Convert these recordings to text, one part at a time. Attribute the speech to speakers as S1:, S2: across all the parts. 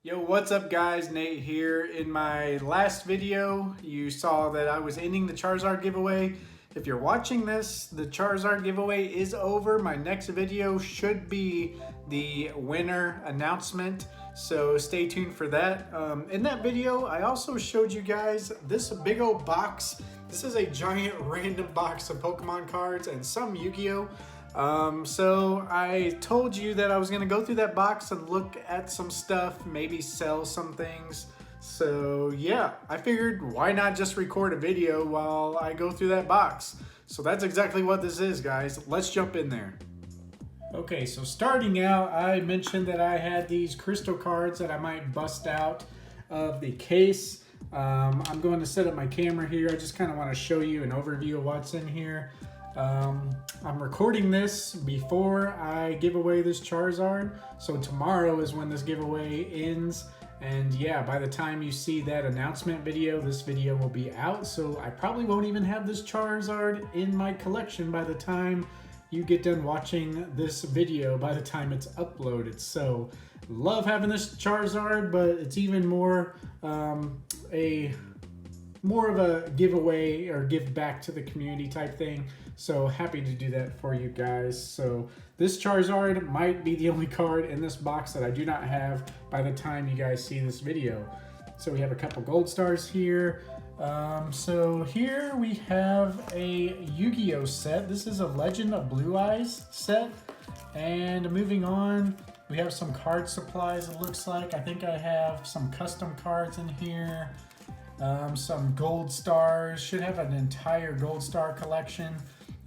S1: Yo, what's up guys? Nate here. In my last video, you saw that I was ending the Charizard giveaway. If you're watching this, the Charizard giveaway is over. My next video should be the winner announcement, so stay tuned for that. In that video, I also showed you guys this big old box. This is a giant random box of Pokemon cards and some Yu-Gi-Oh! So I told you that I was going to go through that box and look at some stuff, maybe sell some things. So yeah, I figured why not just record a video while I go through that box. So that's exactly what this is, guys. Let's jump in there. Okay, so starting out, I mentioned that I had these crystal cards that I might bust out of the case. I'm going to set up my camera here. I just kind of want to show you an overview of what's in here. I'm recording this before I give away this Charizard, so tomorrow is when this giveaway ends, and yeah, by the time you see that announcement video, this video will be out, so I probably won't even have this Charizard in my collection by the time you get done watching this video, by the time it's uploaded. So love having this Charizard, but it's even more more of a giveaway or give back to the community type thing. So happy to do that for you guys. So this Charizard might be the only card in this box that I do not have by the time you guys see this video. So we have a couple gold stars here. So here we have a Yu-Gi-Oh set. This is a Legend of Blue Eyes set. And moving on, we have some card supplies, it looks like. I think I have some custom cards in here. Some gold stars, should have an entire gold star collection.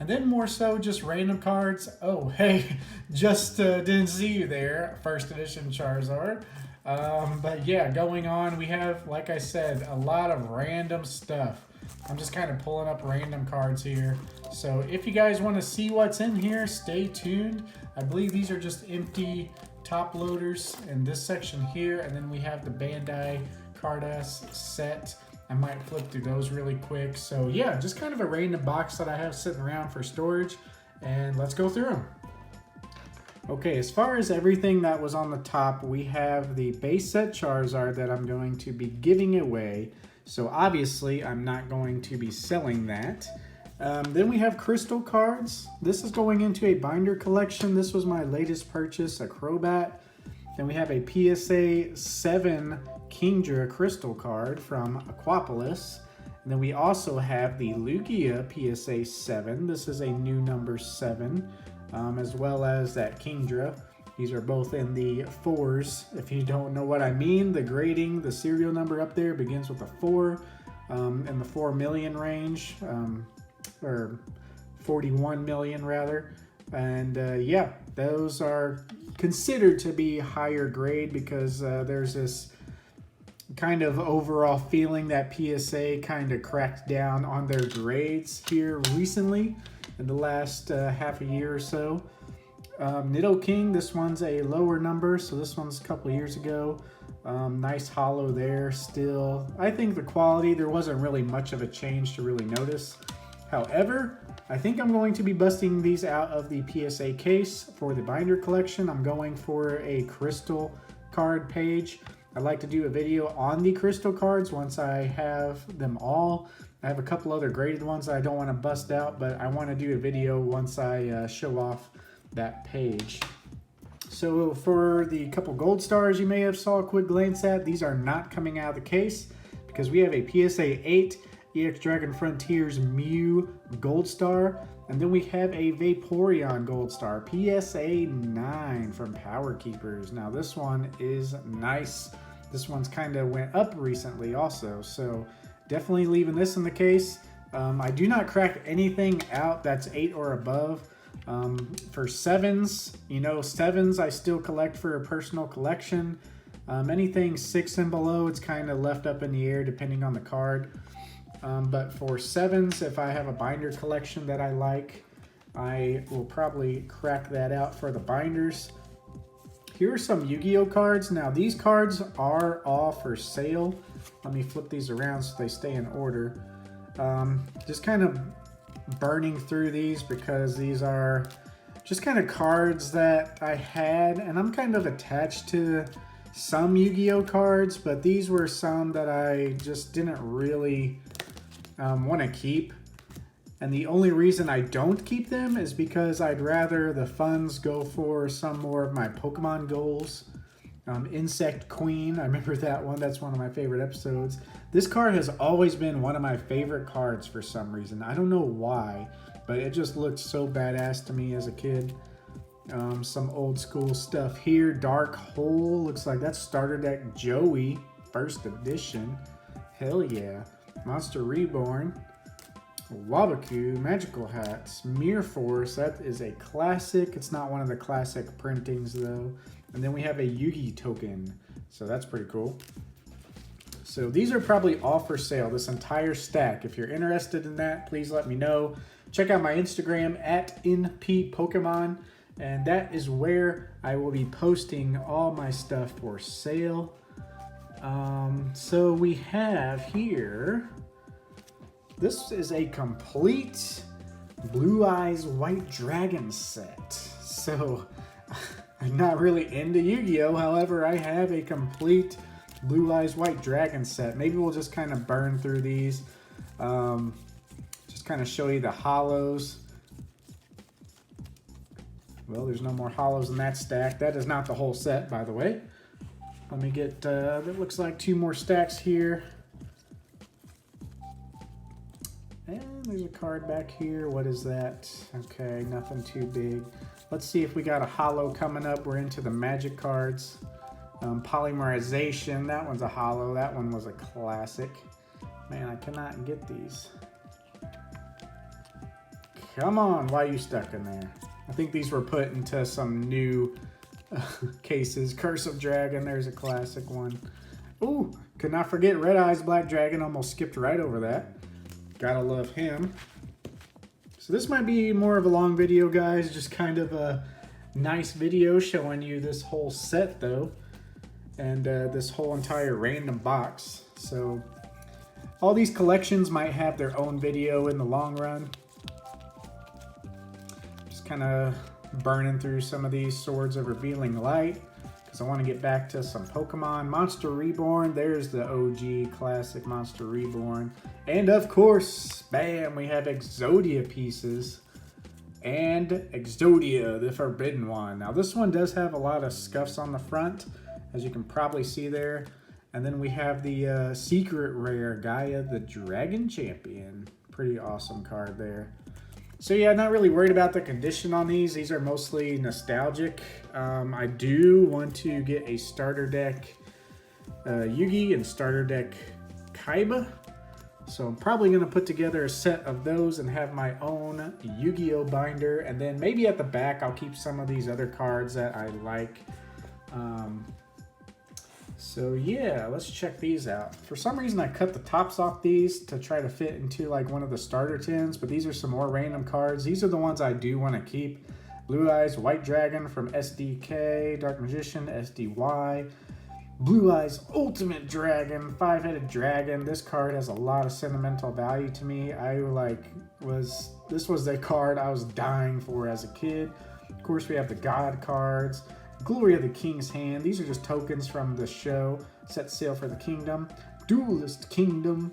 S1: And then more so just random cards. Oh, hey, just didn't see you there, first edition Charizard. But yeah, going on, we have, like I said, a lot of random stuff. I'm just kind of pulling up random cards here. So if you guys want to see what's in here, stay tuned. I believe these are just empty top loaders in this section here. And then we have the Bandai Card-S set. I might flip through those really quick. So yeah, just kind of a random box that I have sitting around for storage, and let's go through them. Okay, as far as everything that was on the top, we have the base set Charizard that I'm going to be giving away. So obviously I'm not going to be selling that. Then we have crystal cards. This is going into a binder collection. This was my latest purchase, a Crobat. Then we have a PSA 7 Kingdra crystal card from Aquapolis. And then we also have the Lugia PSA 7. This is a new number 7, as well as that Kingdra. These are both in the 4s. If you don't know what I mean, the grading, the serial number up there begins with a 4 in the 4 million range, or 41 million rather. And yeah, those are considered to be higher grade because there's this kind of overall feeling that PSA kind of cracked down on their grades here recently in the last half a year or so. Nidoking, this one's a lower number, so this one's a couple years ago. Nice hollow there still. I think the quality, there wasn't really much of a change to really notice. However, I think I'm going to be busting these out of the PSA case for the binder collection. I'm going for a crystal card page. I'd like to do a video on the crystal cards once I have them all. I have a couple other graded ones that I don't want to bust out, but I want to do a video once I show off that page. So for the couple gold stars you may have saw a quick glance at, these are not coming out of the case because we have a PSA 8 EX Dragon Frontiers Mew Gold Star, and then we have a Vaporeon Gold Star PSA 9 from Power Keepers. Now this one is nice. This one's kind of went up recently also, so definitely leaving this in the case. I do not crack anything out that's 8 or above. For 7s, you know, 7s I still collect for a personal collection. Anything 6 and below, it's kind of left up in the air depending on the card. But for 7s, if I have a binder collection that I like, I will probably crack that out for the binders. Here are some Yu-Gi-Oh cards. Now these cards are all for sale. Let me flip these around so they stay in order. Just kind of burning through these because these are just kind of cards that I had, and I'm kind of attached to some Yu-Gi-Oh cards, but these were some that I just didn't really want to keep. And the only reason I don't keep them is because I'd rather the funds go for some more of my Pokemon goals. Insect Queen, I remember that one. That's one of my favorite episodes. This card has always been one of my favorite cards for some reason. I don't know why, but it just looked so badass to me as a kid. Some old school stuff here. Dark Hole, looks like that's starter deck Joey, first edition. Hell yeah. Monster Reborn. Waboku, Magical Hats, Mirror Force, that is a classic. It's not one of the classic printings though. And then we have a Yugi token, so that's pretty cool. So these are probably all for sale, this entire stack. If you're interested in that, please let me know. Check out my Instagram at NPPokemon, and that is where I will be posting all my stuff for sale. So we have here, this is a complete Blue Eyes White Dragon set. So I'm not really into Yu-Gi-Oh! However, I have a complete Blue Eyes White Dragon set. Maybe we'll just kind of burn through these. Just kind of show you the hollows. Well, there's no more hollows in that stack. That is not the whole set, by the way. Let me get, that looks like 2 more stacks here. And there's a card back here. What is that? Okay, nothing too big. Let's see if we got a holo coming up. We're into the magic cards. Polymerization, that one's a holo. That one was a classic. Man, I cannot get these. Come on, why are you stuck in there? I think these were put into some new cases. Curse of Dragon, there's a classic one. Ooh, could not forget Red Eyes Black Dragon. Almost skipped right over that. Gotta love him. So this might be more of a long video, guys. Just kind of a nice video showing you this whole set, though. And this whole entire random box. So all these collections might have their own video in the long run. Just kind of burning through some of these Swords of Revealing Light, because I want to get back to some Pokemon. Monster Reborn, there's the OG classic Monster Reborn. And of course, bam, we have Exodia pieces. And Exodia, the Forbidden One. Now this one does have a lot of scuffs on the front, as you can probably see there. And then we have the secret rare Gaia, the Dragon Champion. Pretty awesome card there. So yeah, not really worried about the condition on these. These are mostly nostalgic. I do want to get a starter deck Yugi and starter deck Kaiba. So I'm probably going to put together a set of those and have my own Yu-Gi-Oh binder. And then maybe at the back I'll keep some of these other cards that I like. So yeah, let's check these out. For some reason I cut the tops off these to try to fit into like one of the starter tins, but these are some more random cards. These are the ones I do want to keep. Blue Eyes White Dragon from SDK, Dark Magician, SDY. Blue Eyes Ultimate Dragon, 5-headed dragon. This card has a lot of sentimental value to me. This was the card I was dying for as a kid. Of course, we have the God cards. Glory of the King's Hand. These are just tokens from the show. Set sail for the kingdom. Duelist Kingdom.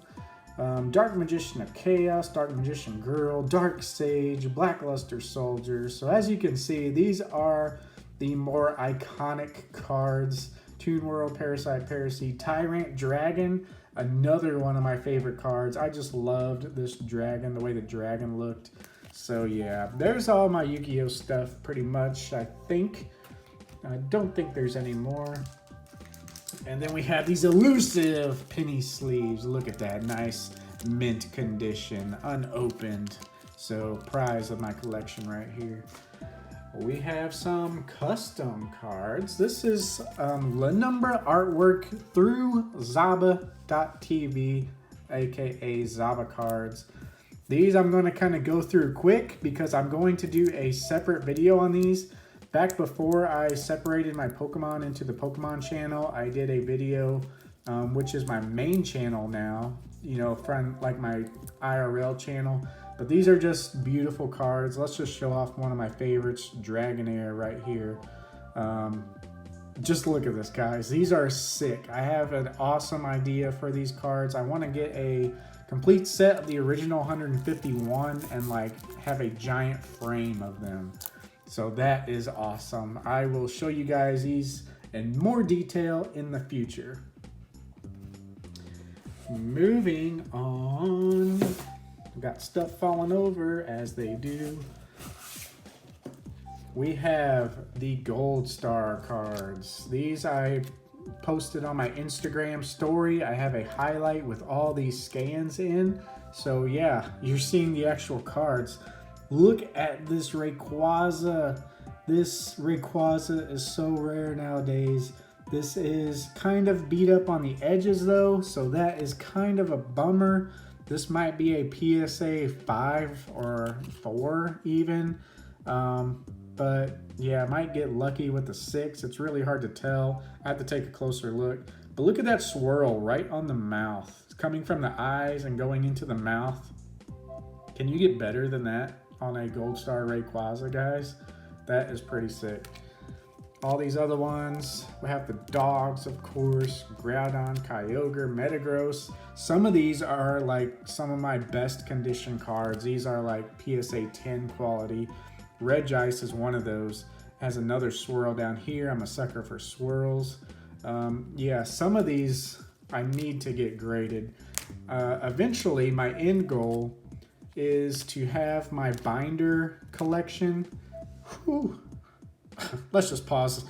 S1: Dark Magician of Chaos. Dark Magician Girl. Dark Sage. Blackluster Soldiers. So as you can see, these are the more iconic cards. Toon World, Parasite Parasy, Tyrant Dragon, another one of my favorite cards. I just loved this dragon, the way the dragon looked. So yeah, there's all my Yu-Gi-Oh stuff pretty much, I think. I don't think there's any more. And then we have these elusive penny sleeves. Look at that, nice mint condition, unopened. So prize of my collection right here. We have some custom cards. This is Lenumber artwork through Zaba.tv, aka Zaba cards. These I'm going to kind of go through quick because I'm going to do a separate video on these. Back before I separated my Pokemon into the Pokemon channel, I did a video, which is my main channel now, you know, from like my IRL channel. But these are just beautiful cards. Let's just show off one of my favorites, Dragonair right here. just look at this, guys. These are sick. I have an awesome idea for these cards. I want to get a complete set of the original 151 and like have a giant frame of them. So that is awesome. I will show you guys these in more detail in the future. Moving on. Got stuff falling over as they do. We have the Gold Star cards. These I posted on my Instagram story. I have a highlight with all these scans in. So yeah, you're seeing the actual cards. Look at this Rayquaza. This Rayquaza is so rare nowadays. This is kind of beat up on the edges though, so that is kind of a bummer. This might be a PSA 5 or 4 even. But yeah, I might get lucky with the 6. It's really hard to tell. I have to take a closer look. But look at that swirl right on the mouth. It's coming from the eyes and going into the mouth. Can you get better than that on a Gold Star Rayquaza, guys? That is pretty sick. All these other ones, we have the dogs, of course, Groudon, Kyogre, Metagross. Some of these are like some of my best condition cards. These are like PSA 10 quality. Regice is one of those. Has another swirl down here. I'm a sucker for swirls. Yeah, some of these I need to get graded. Eventually, my end goal is to have my binder collection. Whew. Let's just pause.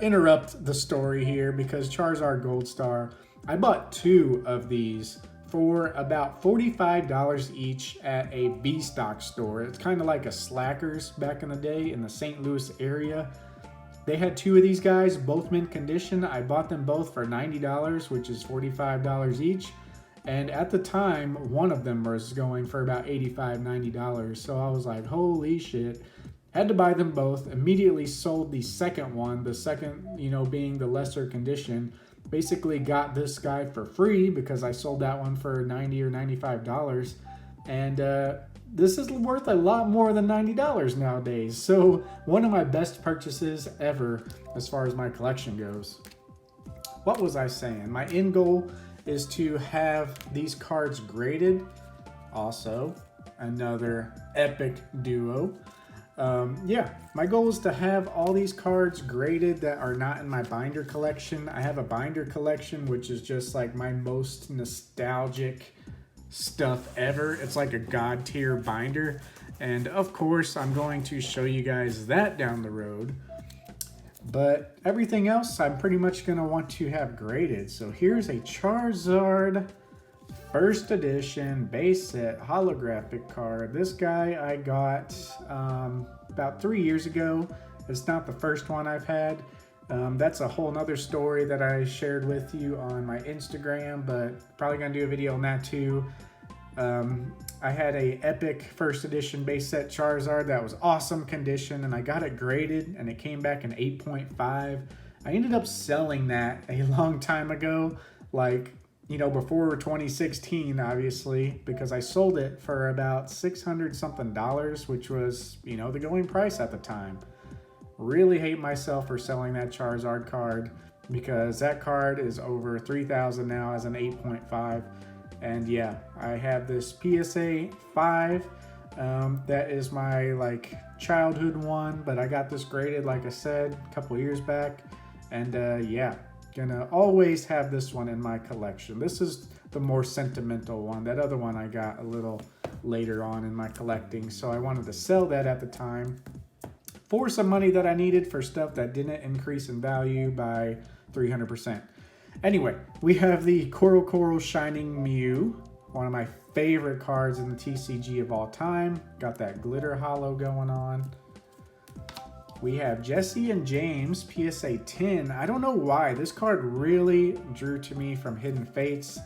S1: Interrupt the story here because Charizard Gold Star. I bought 2 of these for about $45 each at a B-Stock store. It's kind of like a Slackers back in the day in the St. Louis area. They had 2 of these guys, both mint condition. I bought them both for $90, which is $45 each. And at the time, one of them was going for about $85, $90. So I was like, holy shit. Had to buy them both. Immediately sold the second one, the second, being the lesser condition. Basically got this guy for free because I sold that one for $90 or $95. And this is worth a lot more than $90 nowadays. So one of my best purchases ever as far as my collection goes. What was I saying? My end goal is to have these cards graded. Also, another epic duo. Yeah, my goal is to have all these cards graded that are not in my binder collection. I have a binder collection, which is just like my most nostalgic stuff ever. It's like a god tier binder. And of course, I'm going to show you guys that down the road. But everything else, I'm pretty much going to want to have graded. So here's a Charizard First Edition base set holographic card. This guy I got about 3 years ago. It's not the first one I've had. That's a whole nother story that I shared with you on my Instagram, but probably gonna do a video on that too. I had a epic first edition base set Charizard that was awesome condition, and I got it graded and it came back an 8.5. I ended up selling that a long time ago, like, before 2016, obviously, because I sold it for about $600 something, which was, the going price at the time. Really hate myself for selling that Charizard card because that card is over $3,000 now as an 8.5. And yeah, I have this PSA 5. That is my childhood one, but I got this graded, like I said, a couple years back. And yeah, gonna always have this one in my collection. This is the more sentimental one. That other one I got a little later on in my collecting, so I wanted to sell that at the time for some money that I needed for stuff that didn't increase in value by 300%. Anyway, we have the Coral Shining Mew, one of my favorite cards in the TCG of all time. Got that glitter holo going on. We have Jesse and James, PSA 10. I don't know why. This card really drew to me from Hidden Fates.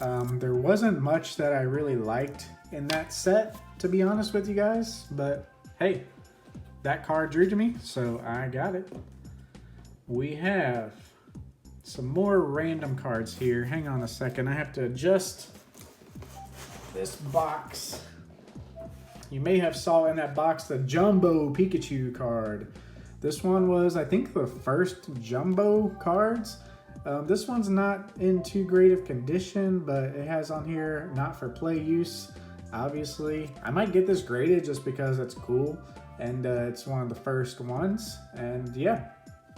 S1: There wasn't much that I really liked in that set, to be honest with you guys. But hey, that card drew to me, so I got it. We have some more random cards here. Hang on a second. I have to adjust this box. You may have saw in that box the Jumbo Pikachu card. This one was, I think, the first jumbo cards. This one's not in too great of condition, but it has on here not for play use, obviously. I might get this graded just because it's cool, and it's one of the first ones. And yeah,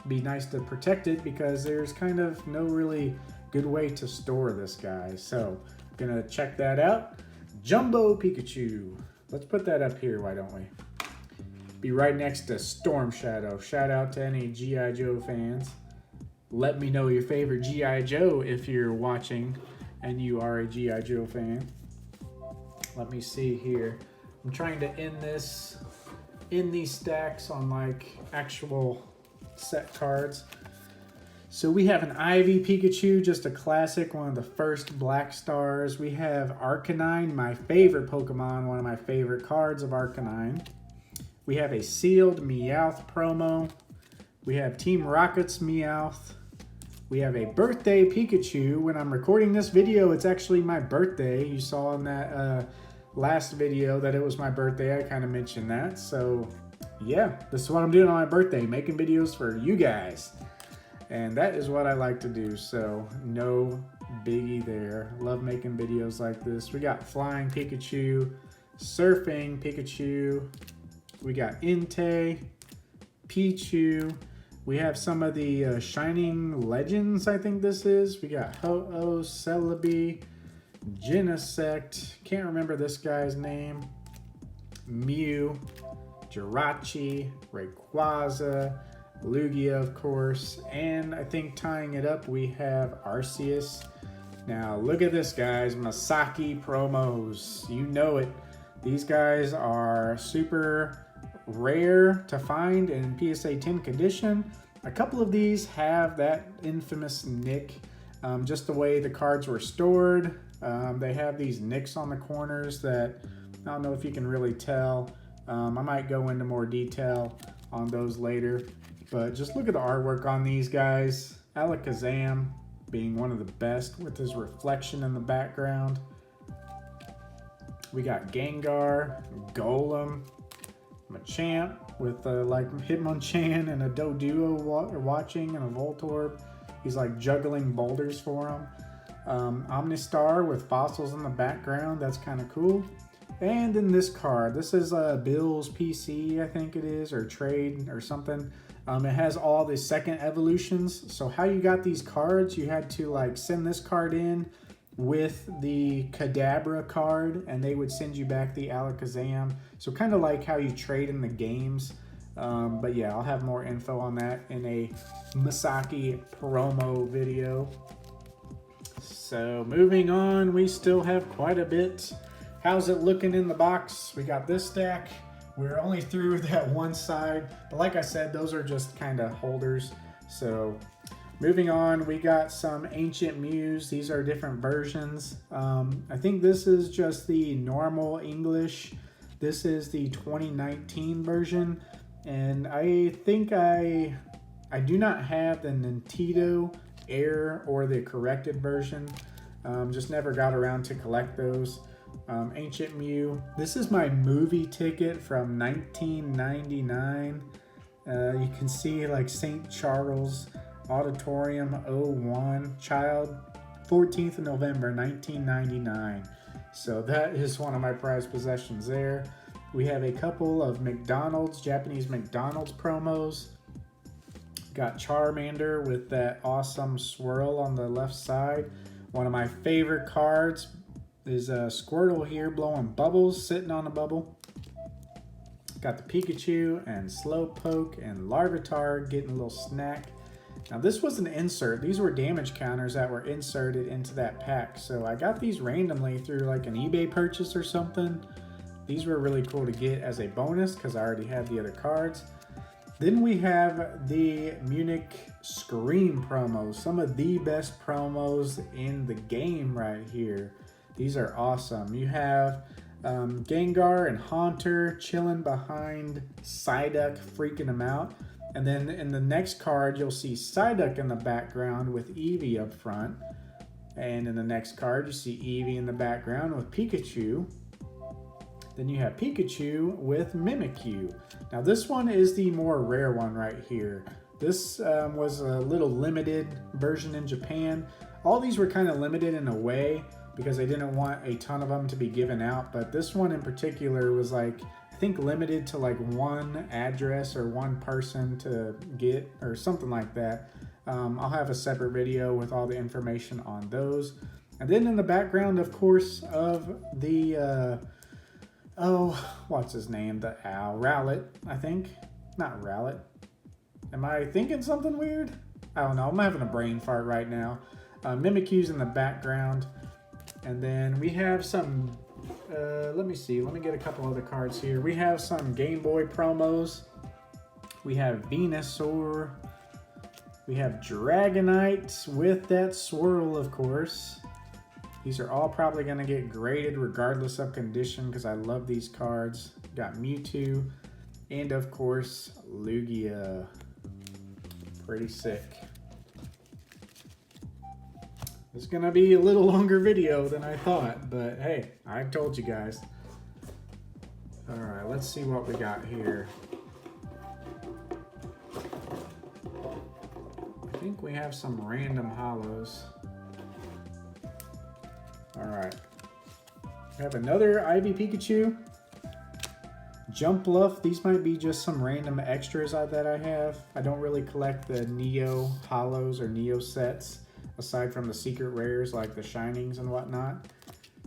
S1: be nice to protect it because there's kind of no really good way to store this guy. So I'm gonna check that out. Jumbo Pikachu. Let's put that up here, why don't we? Be right next to Storm Shadow. Shout out to any G.I. Joe fans. Let me know your favorite G.I. Joe if you're watching and you are a G.I. Joe fan. Let me see here. I'm trying to end these stacks on like actual set cards. So we have an Ivy Pikachu, just a classic, one of the first Black Stars. We have Arcanine, my favorite Pokemon, one of my favorite cards of Arcanine. We have a sealed Meowth promo. We have Team Rocket's Meowth. We have a birthday Pikachu. When I'm recording this video, it's actually my birthday. You saw in that last video that it was my birthday. I kind of mentioned that. So yeah, this is what I'm doing on my birthday, making videos for you guys. And that is what I like to do. So no biggie there. Love making videos like this. We got Flying Pikachu, Surfing Pikachu. We got Entei, Pichu. We have some of the Shining Legends, I think this is. We got Ho-Oh, Celebi, Genesect. Can't remember this guy's name. Mew, Jirachi, Rayquaza, Lugia, of course. And I think tying it up, we have Arceus. Now, look at this, guys. Masaki promos. You know it. These guys are super rare to find in PSA 10 condition. A couple of these have that infamous nick, just the way the cards were stored. They have these nicks on the corners that I don't know if you can really tell. I might go into more detail on those later, but just look at the artwork on these guys. Alakazam being one of the best with his reflection in the background. We got Gengar, Golem, Machamp with like Hitmonchan and a Doduo watching and a Voltorb. He's like juggling boulders for him. Omnistar with fossils in the background. That's kind of cool. And in this card, this is Bill's PC, I think it is, or trade or something. It has all the second evolutions. So how you got these cards, you had to like send this card in with the Kadabra card, and they would send you back the Alakazam. So kind of like how you trade in the games. But yeah, I'll have more info on that in a Masaki promo video. So moving on, we still have quite a bit. How's it looking in the box? We got this stack. We're only through that one side, but like I said, those are just kind of holders. So moving on, we got some Ancient Mews. These are different versions. I think this is just the normal English. This is the 2019 version. And I think I do not have the Nintendo Air or the corrected version. Just never got around to collect those. Ancient Mew. This is my movie ticket from 1999. You can see like St. Charles Auditorium 01, child, 14th of November 1999. So that is one of my prized possessions there. We have a couple of McDonald's, Japanese McDonald's promos. Got Charmander with that awesome swirl on the left side. One of my favorite cards is a Squirtle here blowing bubbles, sitting on a bubble. Got the Pikachu and Slowpoke and Larvitar getting a little snack. Now this was an insert. These were damage counters that were inserted into that pack. So I got these randomly through like an eBay purchase or something. These were really cool to get as a bonus because I already had the other cards. Then we have the Munich Scream promos. Some of the best promos in the game right here. These are awesome. You have Gengar and Haunter chilling behind Psyduck, freaking him out. And then in the next card, you'll see Psyduck in the background with Eevee up front. And in the next card, you see Eevee in the background with Pikachu. Then you have Pikachu with Mimikyu. Now this one is the more rare one right here. This was a little limited version in Japan. All these were kind of limited in a way because they didn't want a ton of them to be given out. But this one in particular was like, I think limited to like one address or one person to get or something like that. I'll have a separate video with all the information on those. And then in the background, of course, of the, what's his name? The owl. Rowlet, I think. Not Rowlet. Am I thinking something weird? I don't know. I'm having a brain fart right now. Mimikyu's in the background. And then we have some, let me see. Let me get a couple other cards here. We have some Game Boy promos. We have Venusaur. We have Dragonite with that swirl, of course. These are all probably going to get graded regardless of condition because I love these cards. Got Mewtwo. And, of course, Lugia. Pretty sick. It's going to be a little longer video than I thought, but hey, I told you guys. Alright, let's see what we got here. I think we have some random hollows. Alright. We have another Ivy Pikachu. Jump Bluff. These might be just some random extras that I have. I don't really collect the Neo hollows or Neo sets aside from the secret rares like the Shinings and whatnot.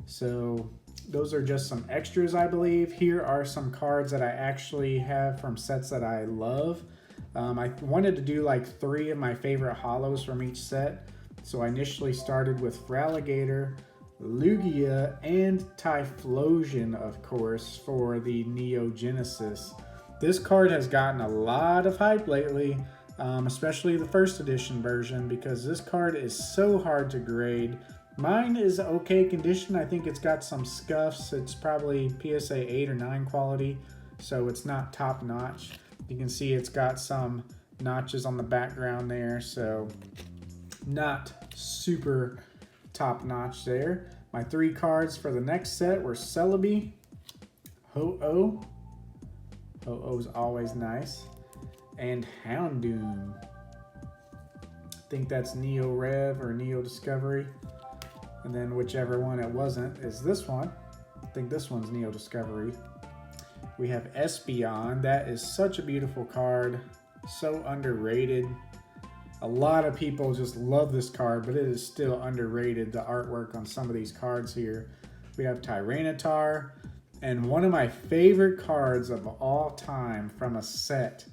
S1: So those are just some extras, I believe. Here are some cards that I actually have from sets that I love. I wanted to do like 3 of my favorite hollows from each set. So I initially started with Feraligatr, Lugia, and Typhlosion, of course, for the Neo Genesis. This card has gotten a lot of hype lately, especially the first edition version, because this card is so hard to grade. Mine is okay condition. I think it's got some scuffs. It's probably PSA 8 or 9 quality, so it's not top notch. You can see it's got some notches on the background there, so not super top notch there. My 3 cards for the next set were Celebi, Ho-Oh. Ho-Oh's always nice. And Houndoom. I think that's Neo Rev or Neo Discovery. And then whichever one it wasn't is this one. I think this one's Neo Discovery. We have Espeon. That is such a beautiful card. So underrated. A lot of people just love this card, but it is still underrated, the artwork on some of these cards here. We have Tyranitar. And one of my favorite cards of all time from a set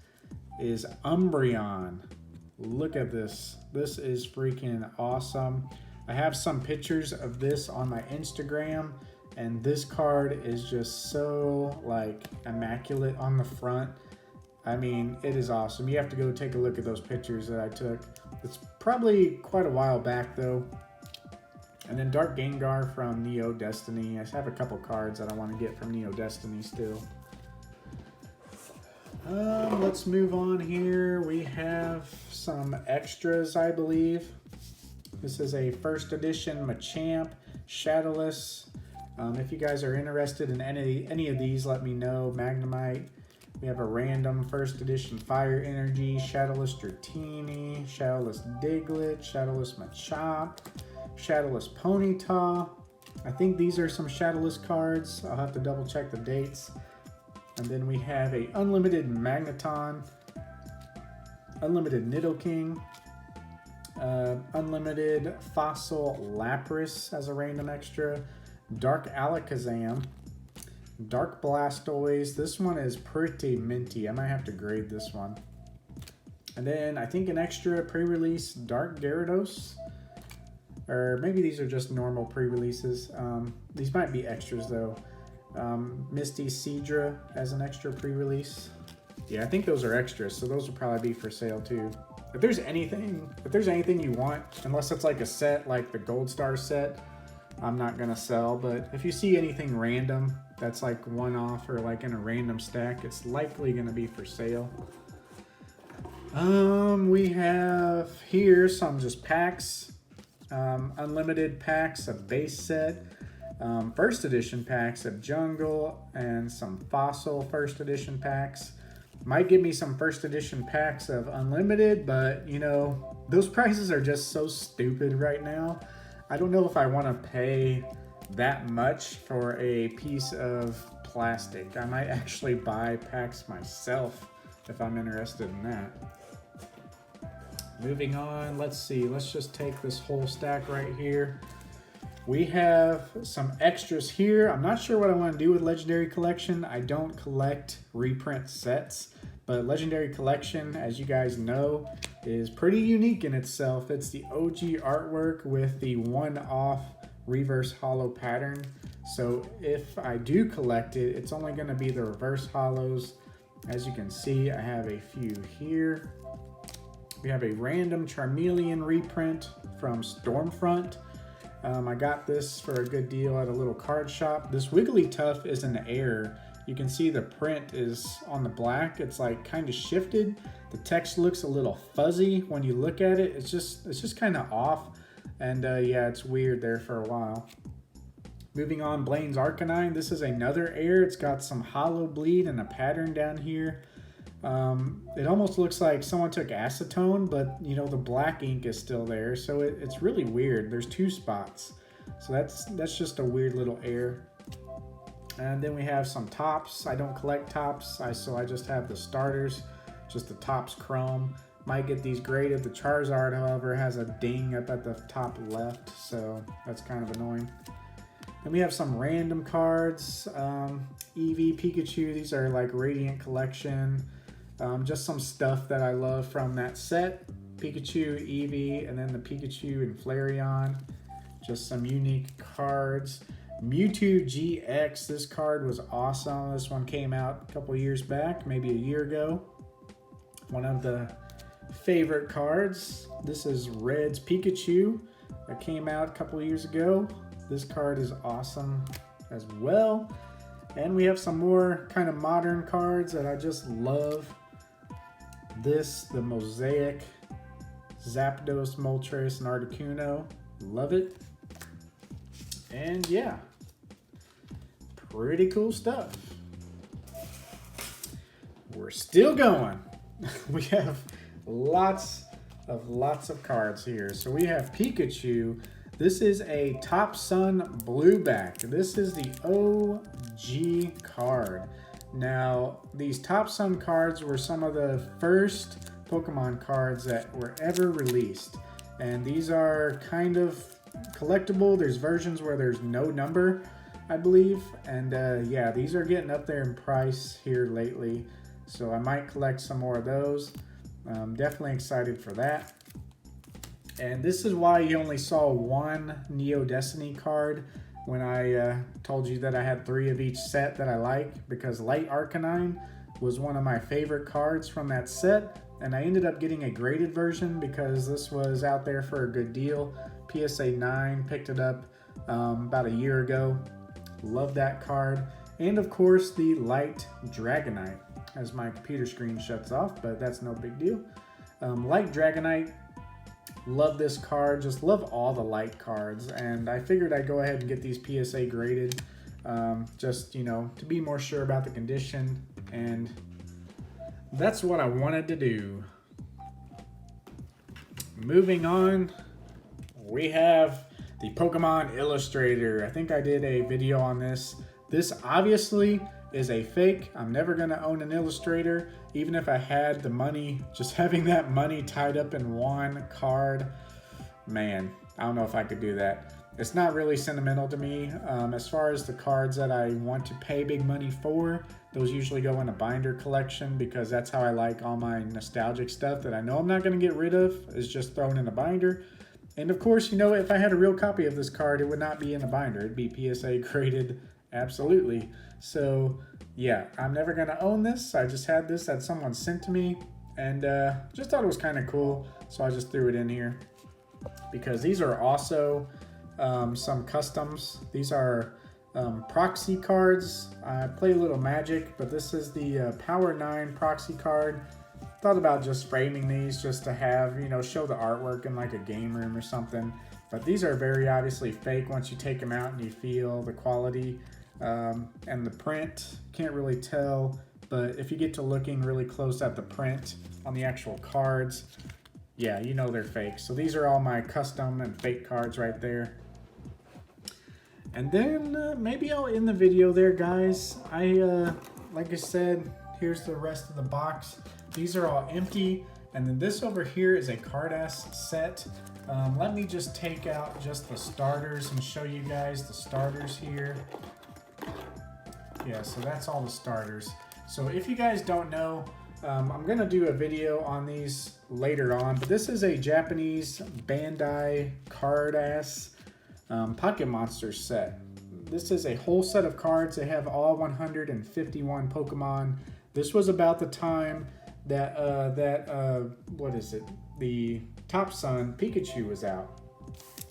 S1: is Umbreon. Look at this. This is freaking awesome. I have some pictures of this on my Instagram, and this card is just so like immaculate on the front. I mean, it is awesome. You have to go take a look at those pictures that I took. It's probably quite a while back though. And then Dark Gengar from Neo Destiny. I have a couple cards that I want to get from Neo Destiny still. Let's move on here. We have some extras, I believe. This is a first edition Machamp, Shadowless. If you guys are interested in any of these, let me know. Magnemite. We have a random first edition Fire Energy, Shadowless Dratini, Shadowless Diglett, Shadowless Machop, Shadowless Ponyta. I think these are some Shadowless cards. I'll have to double check the dates. And then we have a Unlimited Magneton, Unlimited Nidoking, Unlimited Fossil Lapras as a random extra, Dark Alakazam, Dark Blastoise. This one is pretty minty. I might have to grade this one. And then I think an extra pre-release Dark Gyarados. Or maybe these are just normal pre-releases. These might be extras though. Misty Seadra as an extra pre-release. Yeah, I think those are extras, so those will probably be for sale too. If there's anything you want, unless it's like a set like the Gold Star set, I'm not gonna sell. But if you see anything random that's like one off or like in a random stack, it's likely gonna be for sale. We have here some just packs, unlimited packs, a base set. first edition packs of Jungle and some Fossil first edition packs. Might give me some first edition packs of Unlimited, but you know, those prices are just so stupid right now. I don't know if I want to pay that much for a piece of plastic. I might actually buy packs myself if I'm interested in that. Moving on, let's see. Let's just take this whole stack right here. We have some extras here. I'm not sure what I want to do with Legendary Collection. I don't collect reprint sets, but Legendary Collection, as you guys know, is pretty unique in itself. It's the OG artwork with the one-off reverse holo pattern. So if I do collect it, it's only going to be the reverse holos. As you can see, I have a few here. We have a random Charmeleon reprint from Stormfront. I got this for a good deal at a little card shop. This Wigglytuff is an error. You can see the print is on the black. It's like kind of shifted. The text looks a little fuzzy when you look at it. It's just kind of off. And yeah, it's weird there for a while. Moving on, Blaine's Arcanine. This is another error. It's got some hollow bleed and a pattern down here. It almost looks like someone took acetone, but you know, the black ink is still there, so it's really weird. There's two spots, so that's just a weird little error. And then we have some tops. I don't collect tops, so I just have the starters, just the tops chrome. Might get these graded. The Charizard, however, has a ding up at the top left, so that's kind of annoying. Then we have some random cards. Eevee, Pikachu, these are like Radiant Collection. Just some stuff that I love from that set. Pikachu, Eevee, and then the Pikachu and Flareon. Just some unique cards. Mewtwo GX, this card was awesome. This one came out a couple years back, maybe a year ago. One of the favorite cards. This is Red's Pikachu that came out a couple years ago. This card is awesome as well. And we have some more kind of modern cards that I just love. This, the Mosaic, Zapdos, Moltres, and Articuno. Love it. And yeah, pretty cool stuff. We're still going. We have lots of cards here. So we have Pikachu. This is a Top Sun Blueback. This is the OG card. Now, these Top Sun cards were some of the first Pokemon cards that were ever released. And these are kind of collectible. There's versions where there's no number, I believe. And yeah, these are getting up there in price here lately. So I might collect some more of those. I'm definitely excited for that. And this is why you only saw one Neo Destiny card when I told you that I had 3 of each set that I like, because Light Arcanine was one of my favorite cards from that set, and I ended up getting a graded version because this was out there for a good deal. PSA 9, picked it up about a year ago. Love that card. And of course the Light Dragonite, as my computer screen shuts off, but that's no big deal. Light Dragonite, love this card, just love all the light cards, and I figured I'd go ahead and get these PSA graded, just, you know, to be more sure about the condition, and that's what I wanted to do. Moving on, we have the Pokemon Illustrator. I think I did a video on this. This obviously is a fake. I'm never going to own an Illustrator, even if I had the money. Just having that money tied up in one card, man, I don't know if I could do that. It's not really sentimental to me. As far as the cards that I want to pay big money for, those usually go in a binder collection, because that's how I like all my nostalgic stuff that I know I'm not going to get rid of, is just thrown in a binder. And of course, you know, if I had a real copy of this card, it would not be in a binder. It'd be PSA graded, absolutely. So yeah, I'm never going to own this. I just had this that someone sent to me, and just thought it was kind of cool, so I just threw it in here. Because these are also some customs. These are proxy cards. I play a little Magic, but this is the Power 9 proxy card. Thought about just framing these just to have, you know, show the artwork in like a game room or something. But these are very obviously fake once you take them out and you feel the quality and the print. Can't really tell, but if you get to looking really close at the print on the actual cards, yeah, you know they're fake. So these are all my custom and fake cards right there. And then maybe I'll end the video there, guys. Like I said, here's the rest of the box. These are all empty. And then this over here is a card-ass set. Let me just take out just the starters and show you guys the starters here. Yeah, so that's all the starters. So if you guys don't know, I'm gonna do a video on these later on, but this is a Japanese Bandai card-ass Pocket Monsters set. This is a whole set of cards. They have all 151 Pokemon. This was about the time that what is it? The Top Sun Pikachu was out.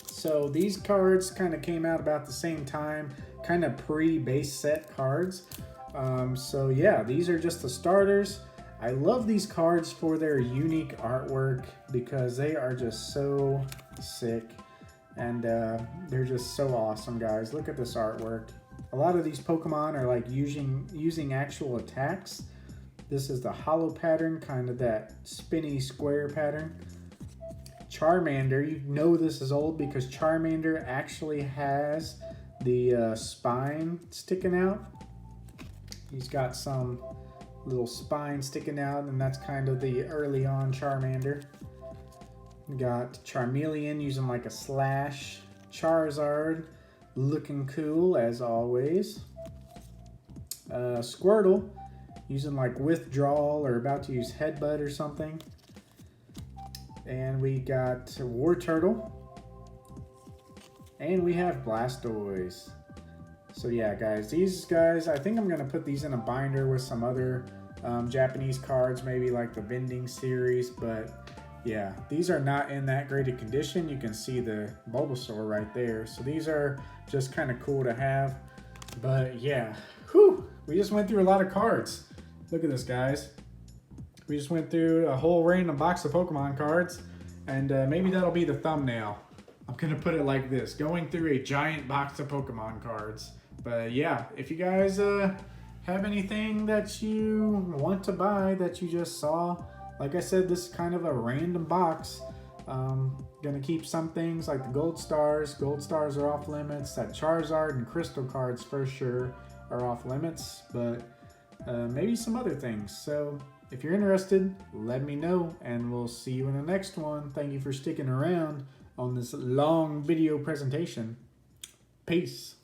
S1: So these cards kind of came out about the same time, kind of pre-base set cards. So yeah, these are just the starters. I love these cards for their unique artwork because they are just so sick. And they're just so awesome, guys. Look at this artwork. A lot of these Pokemon are like using actual attacks. This is the hollow pattern, kind of that spinny square pattern. Charmander, you know this is old because Charmander actually has the spine sticking out. He's got some little spine sticking out, and that's kind of the early on Charmander. We got Charmeleon using like a slash. Charizard looking cool as always. Squirtle using like withdrawal or about to use headbutt or something. And we got War Turtle. And we have Blastoise. So yeah, guys, these guys, I think I'm going to put these in a binder with some other Japanese cards, maybe like the Vending series, but yeah, these are not in that great a condition. You can see the Bulbasaur right there. So these are just kind of cool to have. But yeah, whew, we just went through a lot of cards. Look at this, guys. We just went through a whole random box of Pokemon cards, and maybe that'll be the thumbnail. I'm gonna put it like this, going through a giant box of Pokemon cards. But yeah, if you guys have anything that you want to buy that you just saw, like I said, this is kind of a random box. Gonna keep some things like the Gold Stars. Gold Stars are off limits. That Charizard and Crystal cards for sure are off limits, but maybe some other things. So if you're interested, let me know, and we'll see you in the next one. Thank you for sticking around on this long video presentation. Peace.